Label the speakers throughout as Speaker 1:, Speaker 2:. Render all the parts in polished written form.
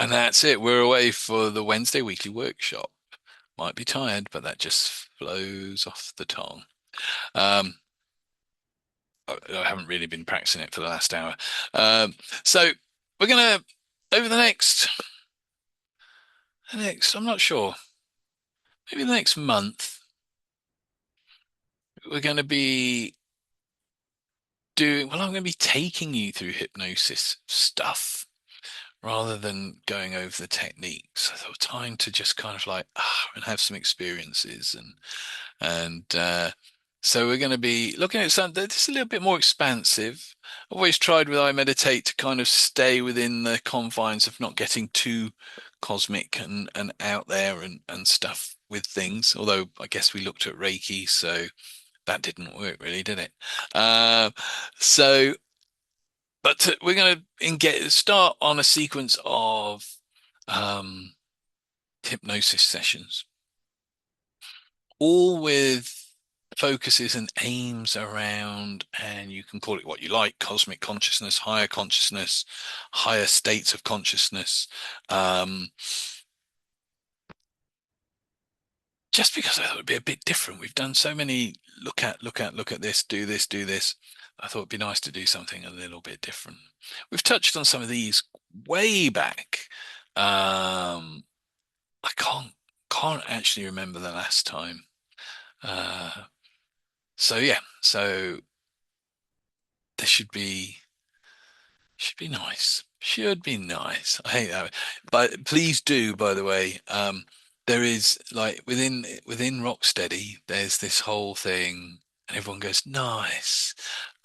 Speaker 1: And that's it. We're away for the Wednesday weekly workshop. Might be tired, but that just flows off the tongue. Um, I haven't really been practicing it for the last hour. So we're gonna over the next, I'm not sure, maybe the next month, we're going to be I'm going to be taking you through hypnosis stuff rather than going over the techniques. I thought time to just kind of like and have some experiences and so we're going to be looking at something that's a little bit more expansive. I've always tried with I Meditate to kind of stay within the confines of not getting too cosmic and out there and stuff with things. Although I guess we looked at Reiki, so that didn't work really, did it? Uh, so, but we're going to start on a sequence of um, hypnosis sessions, all with focuses and aims around, and you can call it what you like, cosmic consciousness, higher states of consciousness. Um, just because I thought it'd be a bit different. We've done so many look at this, do this, do this. I thought it'd be nice to do something a little bit different. We've touched on some of these way back. I can't actually remember the last time. Uh, so yeah, so this should be nice. Should be nice. I hate that. But please do, by the way, there is like within Rocksteady, there's this whole thing, and everyone goes, nice,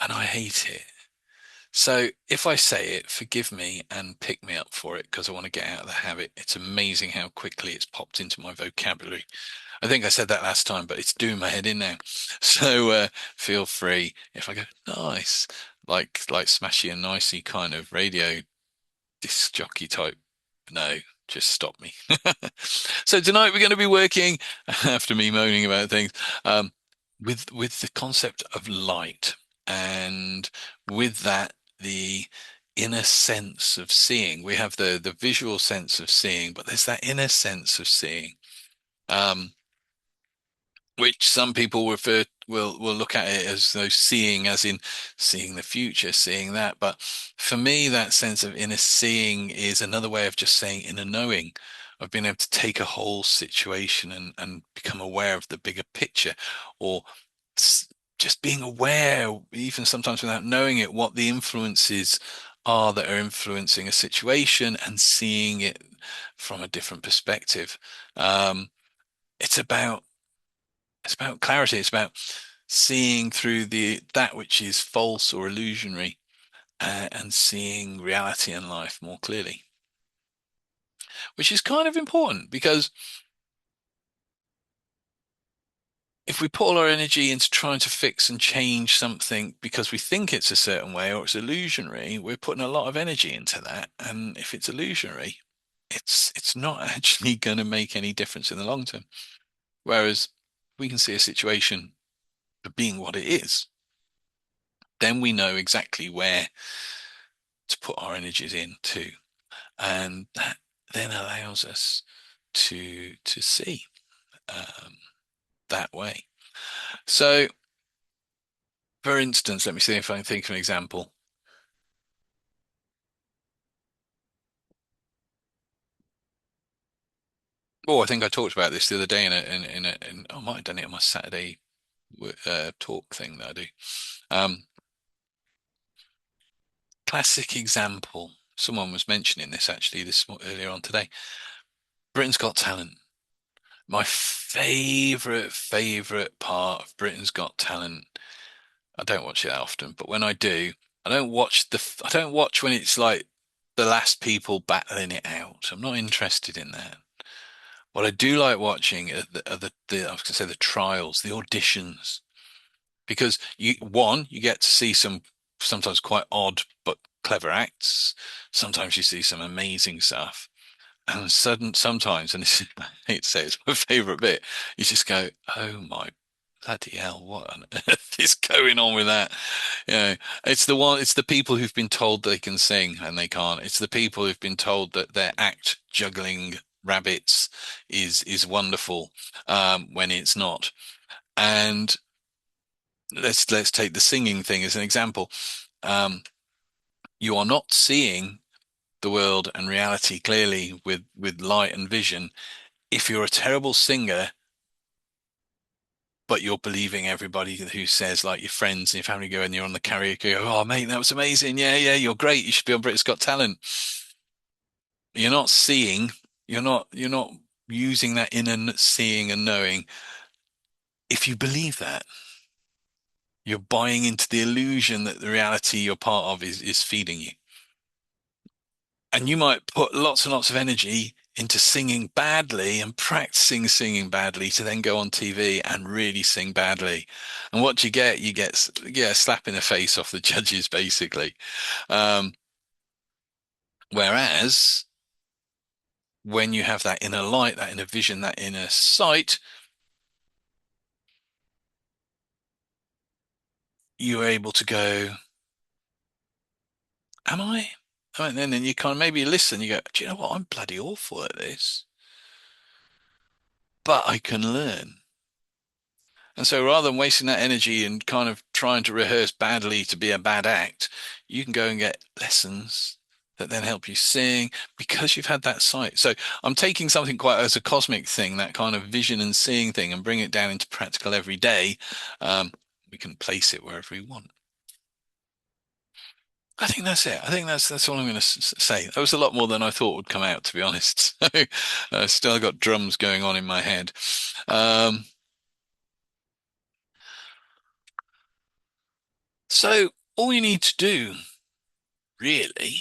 Speaker 1: and I hate it. So if I say it, forgive me and pick me up for it because I want to get out of the habit. It's amazing how quickly it's popped into my vocabulary. I think I said that last time, but it's doing my head in now. So feel free if I go nice, like smashy and nicey kind of radio disc jockey type. No, just stop me. So tonight we're going to be working after me moaning about things with the concept of light, and with that the inner sense of seeing. We have the visual sense of seeing, but there's that inner sense of seeing. Um, which some people will look at it as though seeing as in seeing the future, seeing that. But for me, that sense of inner seeing is another way of just saying inner knowing, of being able to take a whole situation and become aware of the bigger picture, or just being aware, even sometimes without knowing it, what the influences are that are influencing a situation and seeing it from a different perspective. Um, it's about it's about clarity. It's about seeing through the that which is false or illusionary, and seeing reality and life more clearly, which is kind of important because if we put all our energy into trying to fix and change something because we think it's a certain way or it's illusionary, we're putting a lot of energy into that. And if it's illusionary, it's not actually going to make any difference in the long term. Whereas we can see a situation for being what it is, then we know exactly where to put our energies in too. And that then allows us to see um, that way. So, for instance, let me see if I can think of an example. Oh, I think I talked about this the other day I might have done it on my Saturday talk thing that I do. Um, Classic example. Someone was mentioning this actually earlier on today. Britain's Got Talent. My favorite part of Britain's Got Talent. I don't watch it that often, but when I do, I don't watch when it's like the last people battling it out. I'm not interested in that. What I do like watching are the I was going to say the trials, the auditions, because you get to see some sometimes quite odd but clever acts. Sometimes you see some amazing stuff, and sometimes, and this is, I hate to say it's my favorite bit, you just go, oh my bloody hell, what on earth is going on with that? You know, it's the people who've been told they can sing and they can't. It's the people who've been told that their act juggling rabbits is wonderful, when it's not. And let's take the singing thing as an example. Um, you are not seeing the world and reality clearly with light and vision if you're a terrible singer, but you're believing everybody who says, like your friends and your family go and you're on the karaoke, go, oh mate, that was amazing. Yeah, yeah, you're great. You should be on Britain's Got Talent. You're not seeing, you're not using that inner seeing and knowing. If you believe that, you're buying into the illusion that the reality you're part of is feeding you. And you might put lots and lots of energy into singing badly and practicing singing badly to then go on TV and really sing badly. And what you get? You get, yeah, slap in the face off the judges, basically. Um, Whereas when you have that inner light, that inner vision, that inner sight, you're able to go, am I? And then you kind of maybe listen, you go, do you know what? I'm bloody awful at this, but I can learn. And so rather than wasting that energy and kind of trying to rehearse badly to be a bad act, you can go and get lessons that then help you sing because you've had that sight. So I'm taking something quite as a cosmic thing, that kind of vision and seeing thing, and bring it down into practical every day. Um, we can place it wherever we want. I think that's it. I think that's all I'm going to say. That was a lot more than I thought would come out, to be honest. So, still got drums going on in my head. Um, so all you need to do really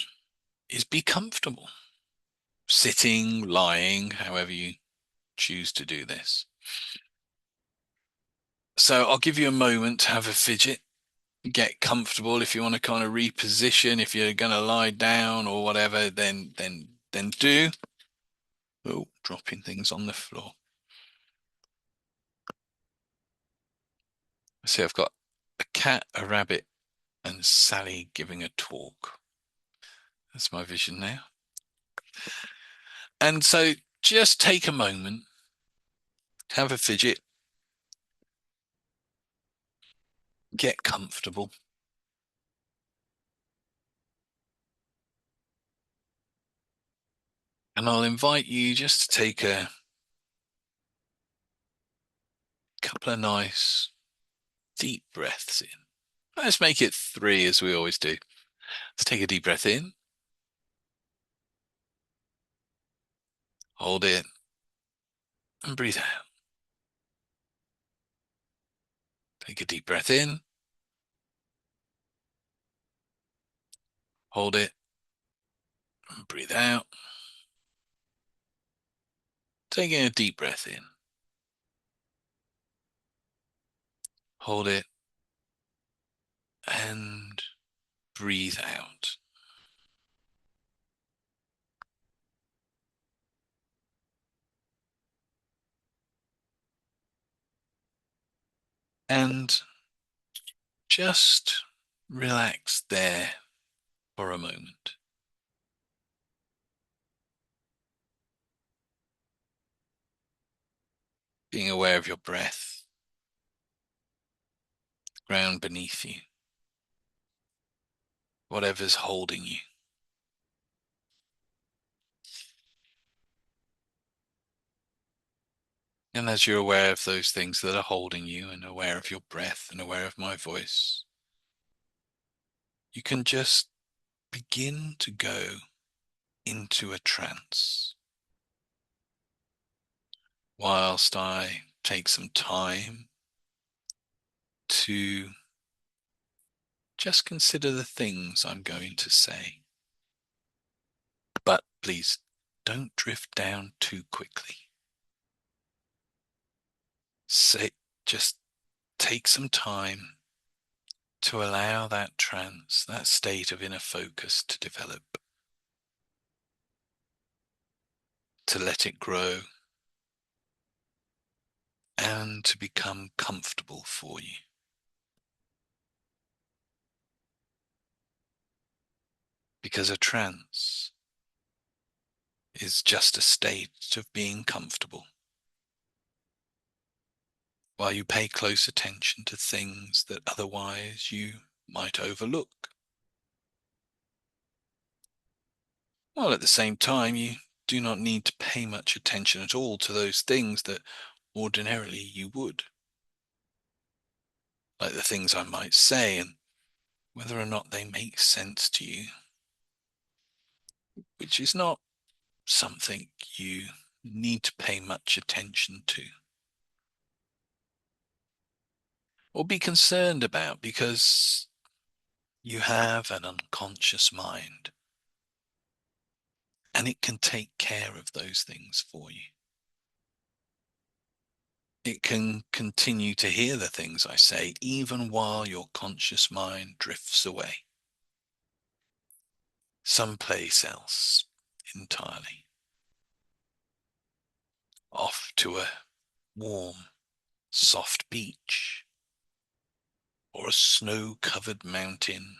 Speaker 1: is be comfortable, sitting, lying, however you choose to do this. So I'll give you a moment to have a fidget, get comfortable. If you want to kind of reposition, if you're going to lie down or whatever, then do. Oh, dropping things on the floor. See, I've got a cat, a rabbit, and Sally giving a talk. That's my vision now. And so just take a moment, have a fidget, get comfortable. And I'll invite you just to take a couple of nice deep breaths in. Let's make it three as we always do. Let's take a deep breath in, hold it, and breathe out. Take a deep breath in, hold it, and breathe out. Taking a deep breath in, hold it, and breathe out. And just relax there for a moment. Being aware of your breath, the ground beneath you, whatever's holding you. And as you're aware of those things that are holding you and aware of your breath and aware of my voice, you can just begin to go into a trance whilst I take some time to just consider the things I'm going to say. But please don't drift down too quickly. Say, just take some time to allow that trance, that state of inner focus to develop, to let it grow, and to become comfortable for you. Because a trance is just a state of being comfortable while you pay close attention to things that otherwise you might overlook. While at the same time, you do not need to pay much attention at all to those things that ordinarily you would, like the things I might say and whether or not they make sense to you, which is not something you need to pay much attention to or be concerned about, because you have an unconscious mind and it can take care of those things for you. It can continue to hear the things I say even while your conscious mind drifts away someplace else entirely, off to a warm, soft beach or a snow-covered mountain,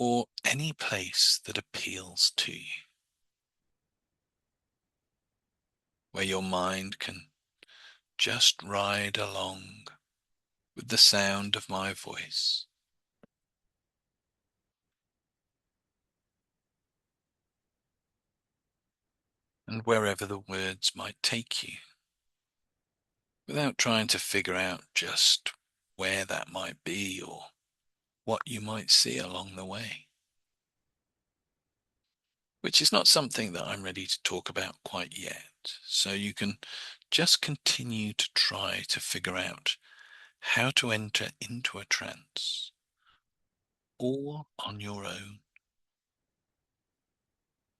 Speaker 1: or any place that appeals to you, where your mind can just ride along with the sound of my voice. And wherever the words might take you, without trying to figure out just where that might be or what you might see along the way. Which is not something that I'm ready to talk about quite yet. So you can just continue to try to figure out how to enter into a trance, all on your own.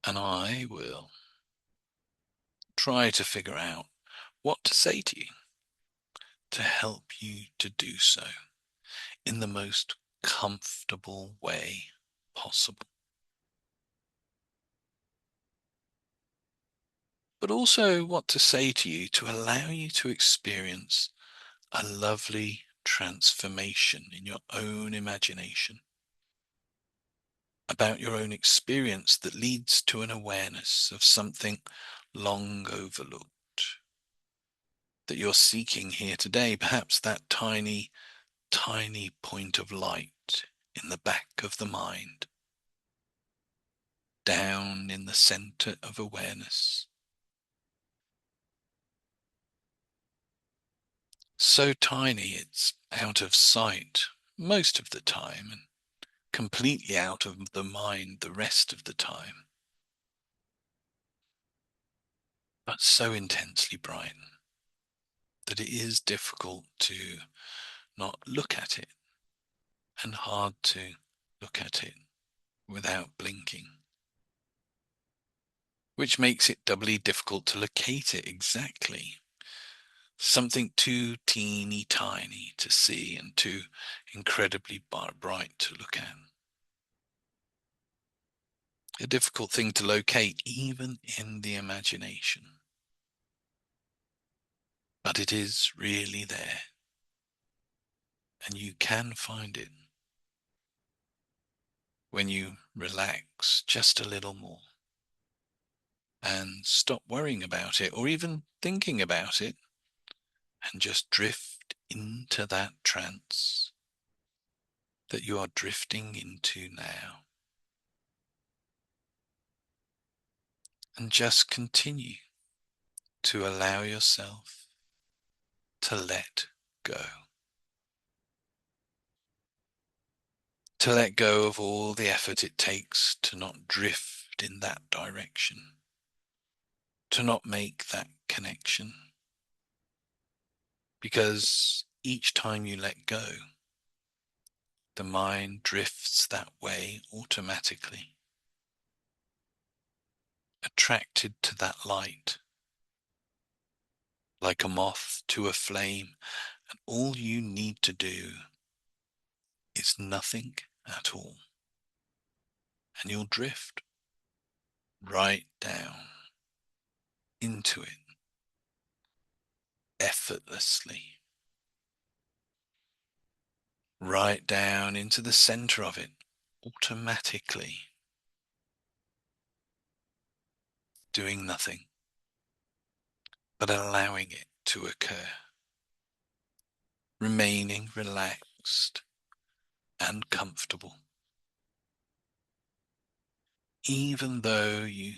Speaker 1: And I will try to figure out what to say to you to help you to do so in the most comfortable way possible. But also what to say to you to allow you to experience a lovely transformation in your own imagination about your own experience that leads to an awareness of something long overlooked that you're seeking here today, perhaps that tiny, tiny point of light in the back of the mind, down in the center of awareness. So tiny it's out of sight most of the time and completely out of the mind the rest of the time, but so intensely bright that it is difficult to not look at it and hard to look at it without blinking, which makes it doubly difficult to locate it exactly. Something too teeny tiny to see and too incredibly bright to look at. A difficult thing to locate even in the imagination. But it is really there, and you can find it when you relax just a little more and stop worrying about it or even thinking about it, and just drift into that trance that you are drifting into now. And just continue to allow yourself to let go. To let go of all the effort it takes to not drift in that direction, to not make that connection. Because each time you let go, the mind drifts that way automatically, attracted to that light, like a moth to a flame, and all you need to do is nothing at all, and you'll drift right down into it, effortlessly, right down into the center of it, automatically, doing nothing, but allowing it to occur, remaining relaxed and comfortable, even though you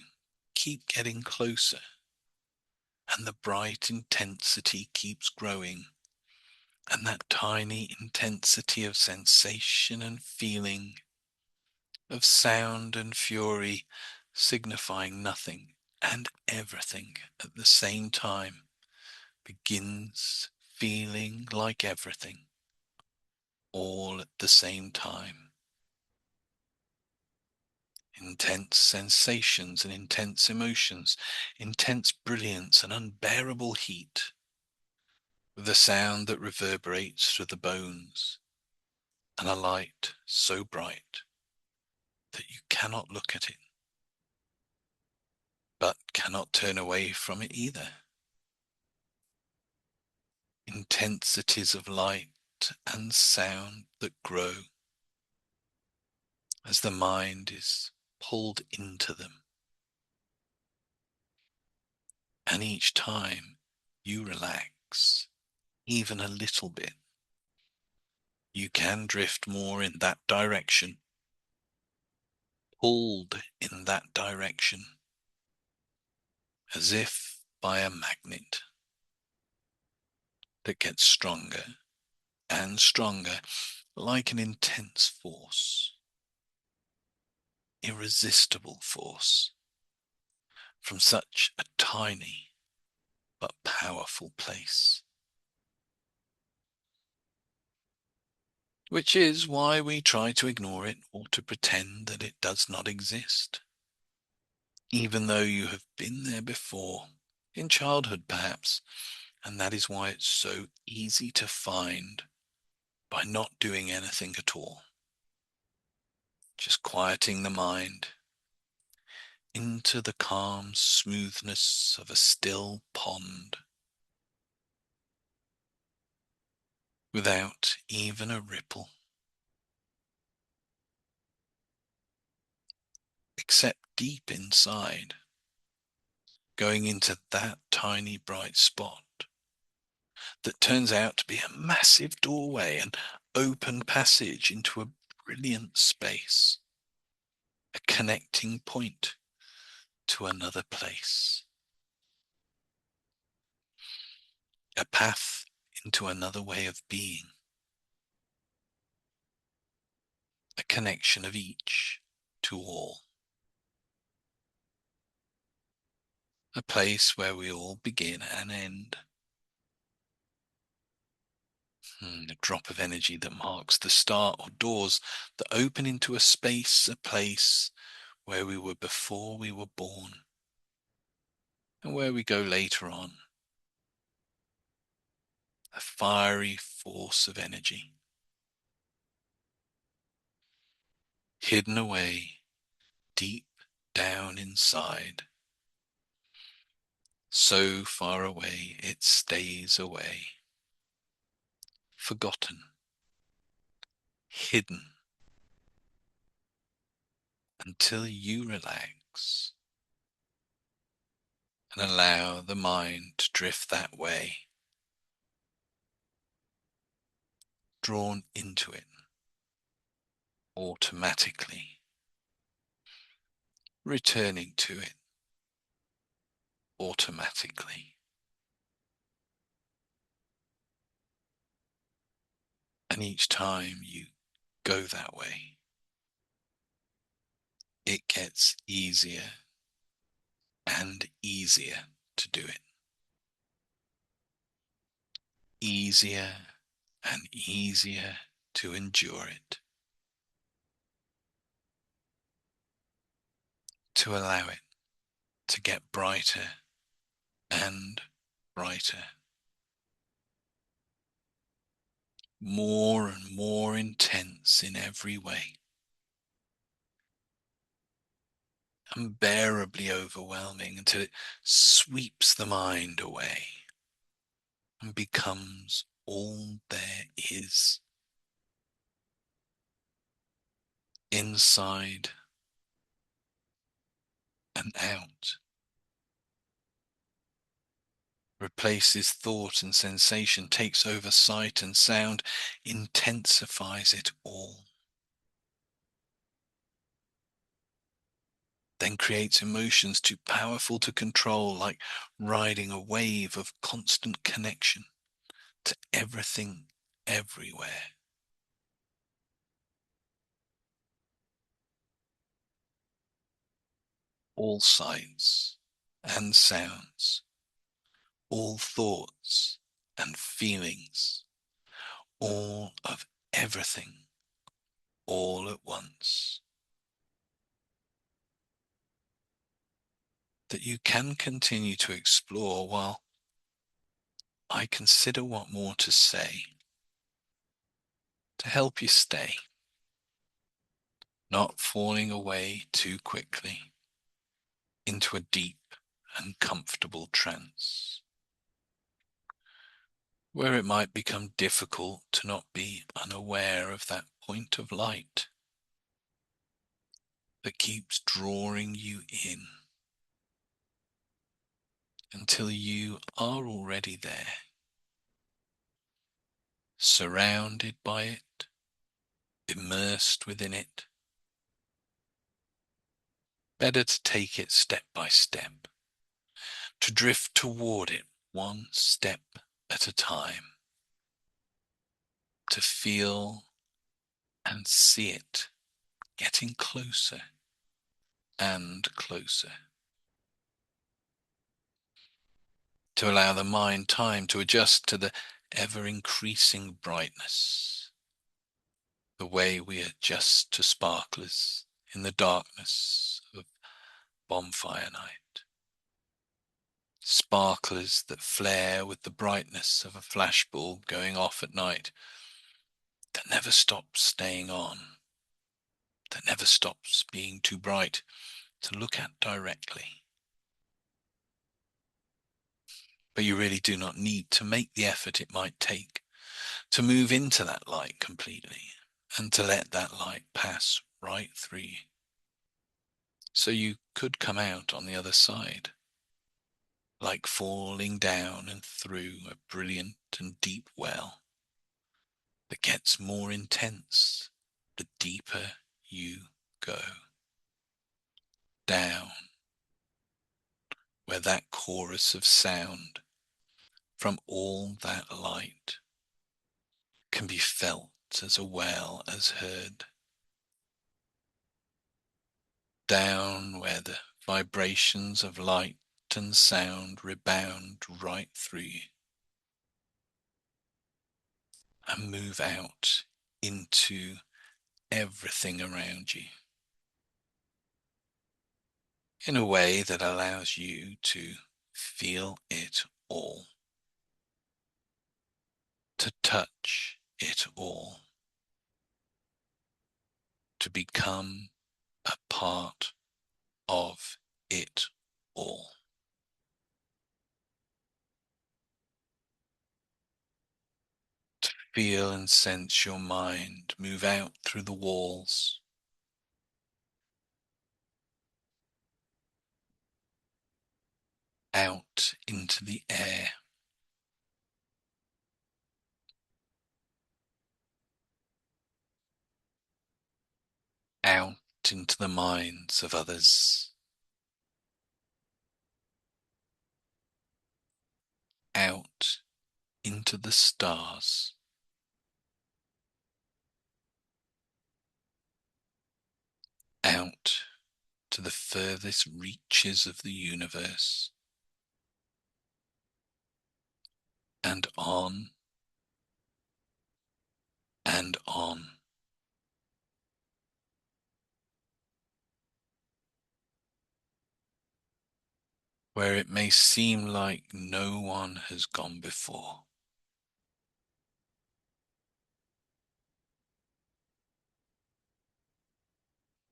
Speaker 1: keep getting closer and the bright intensity keeps growing, and that tiny intensity of sensation and feeling, of sound and fury, signifying nothing and everything at the same time, begins feeling like everything all at the same time. Intense sensations and intense emotions, intense brilliance and unbearable heat, with a sound that reverberates through the bones, and a light so bright that you cannot look at it, but cannot turn away from it either. Intensities of light and sound that grow as the mind is pulled into them. And each time you relax even a little bit, you can drift more in that direction, pulled in that direction, as if by a magnet that gets stronger and stronger, like an intense force, irresistible force, from such a tiny but powerful place. Which is why we try to ignore it or to pretend that it does not exist, even though you have been there before, in childhood perhaps, and that is why it's so easy to find by not doing anything at all, just quieting the mind into the calm smoothness of a still pond, without even a ripple, except deep inside, going into that tiny bright spot that turns out to be a massive doorway, an open passage into a brilliant space, a connecting point to another place, a path into another way of being, a connection of each to all, a place where we all begin and end. A drop of energy that marks the start, or doors that open into a space, a place where we were before we were born, and where we go later on. A fiery force of energy, hidden away deep down inside, so far away it stays away, forgotten, hidden, until you relax and allow the mind to drift that way, drawn into it automatically, returning to it automatically. And each time you go that way, it gets easier and easier to do it. Easier and easier to endure it, to allow it to get brighter and brighter, more and more intense in every way, unbearably overwhelming until it sweeps the mind away, and becomes all there is, inside and out. Replaces thought and sensation, takes over sight and sound, intensifies it all. Then creates emotions too powerful to control, like riding a wave of constant connection to everything, everywhere. All sights and sounds, all thoughts and feelings, all of everything, all at once. That you can continue to explore while I consider what more to say to help you stay, not falling away too quickly into a deep and comfortable trance, where it might become difficult to not be unaware of that point of light that keeps drawing you in until you are already there, surrounded by it, immersed within it. Better to take it step by step, to drift toward it one step at a time, to feel and see it getting closer and closer, to allow the mind time to adjust to the ever increasing brightness, the way we adjust to sparklers in the darkness of bonfire night. Sparklers that flare with the brightness of a flashbulb going off at night, that never stops staying on, that never stops being too bright to look at directly. But you really do not need to make the effort it might take to move into that light completely and to let that light pass right through you. So you could come out on the other side, like falling down and through a brilliant and deep well that gets more intense the deeper you go. Down, where that chorus of sound from all that light can be felt as well as heard. Down where the vibrations of light and sound rebound right through you and move out into everything around you in a way that allows you to feel it all, to touch it all, to become a part of it all. To feel and sense your mind move out through the walls, out into the air, out into the minds of others, out into the stars, out to the furthest reaches of the universe, and on and on. Where it may seem like no one has gone before.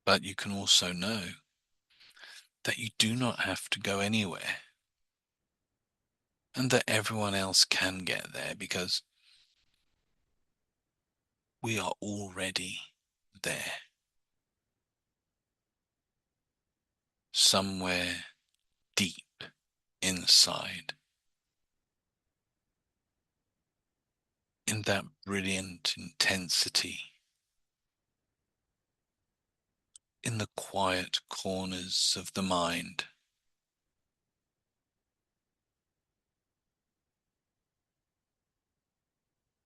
Speaker 1: But you can also know that you do not have to go anywhere. and that everyone else can get there because we are already there. Somewhere deep inside, in that brilliant intensity, in the quiet corners of the mind,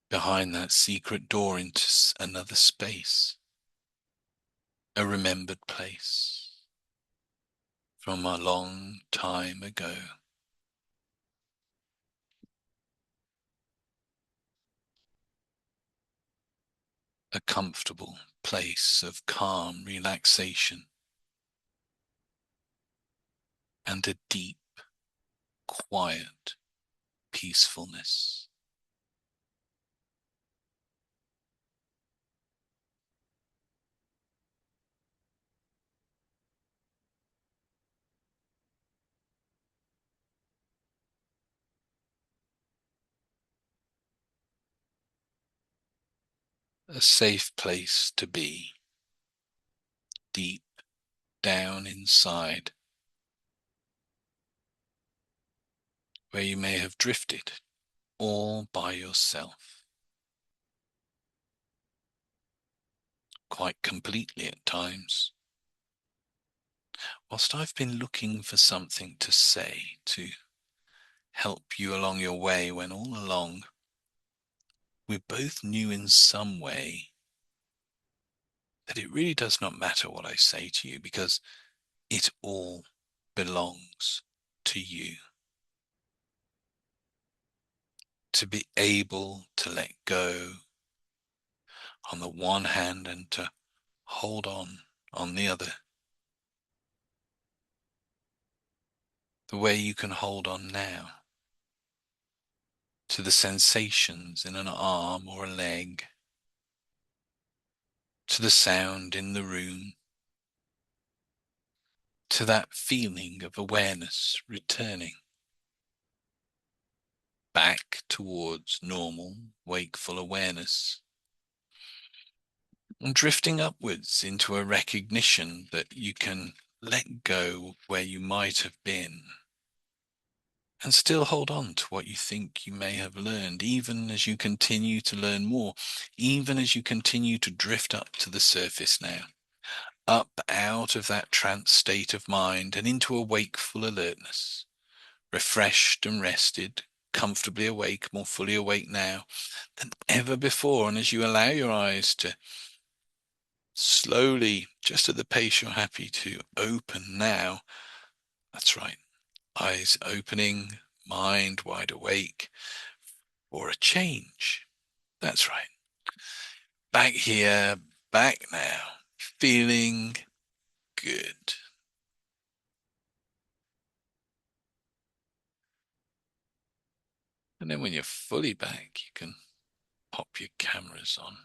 Speaker 1: behind that secret door into another space, a remembered place from a long time ago. A comfortable place of calm relaxation and a deep, quiet peacefulness. A safe place to be, deep down inside, where you may have drifted all by yourself, quite completely at times. Whilst I've been looking for something to say to help you along your way, when all along we both knew in some way that it really does not matter what I say to you, because it all belongs to you. To be able to let go on the one hand and to hold on the other. The way you can hold on now to the sensations in an arm or a leg, to the sound in the room, to that feeling of awareness returning back towards normal, wakeful awareness, and drifting upwards into a recognition that you can let go where you might have been and still hold on to what you think you may have learned, even as you continue to learn more, even as you continue to drift up to the surface now, up out of that trance state of mind and into a wakeful alertness, refreshed and rested, comfortably awake, more fully awake now than ever before. And as you allow your eyes to slowly, just at the pace you're happy to, open now, that's right, eyes opening, mind wide awake, or a change. That's right. Back here, back now, feeling good. And then when you're fully back, you can pop your cameras on.